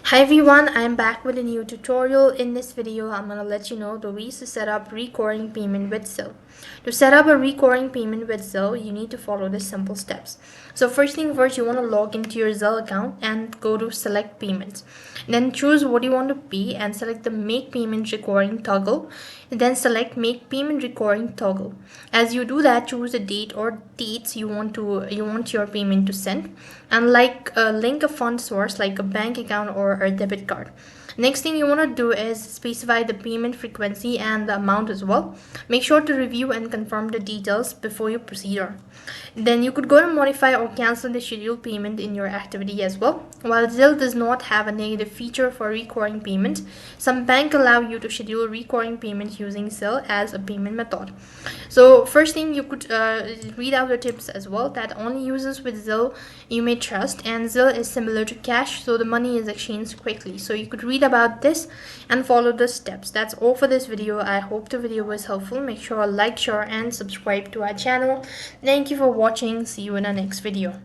Hi everyone, I'm back with a new tutorial. In this video, I'm going to let you know the ways to set up recurring payment with Zelle. To set up a recurring payment with Zelle, you need to follow the simple steps. So first thing first, you want to log into your Zelle account and go to select payments. Then choose what you want to pay and select the make payment recurring toggle. Then select make payment recurring toggle. As you do that, choose the date or dates you want your payment to send, and link a fund source like a bank account or a debit card. Next thing you want to do is specify the payment frequency and the amount as well. Make sure to review and confirm the details before you proceed on. Then you could go to modify or cancel the scheduled payment in your activity as well. While Zelle does not have a negative feature for recurring payments, some banks allow you to schedule recurring payments using Zelle as a payment method. So first thing, you could read out the tips as well, that only users with Zelle you may trust, and Zelle is similar to cash, so the money is exchanged quickly. So you could read about this and follow the steps. That's all for this video. I hope the video was helpful. Make sure to like, share and subscribe to our channel. Thank you for watching. See you in our next video.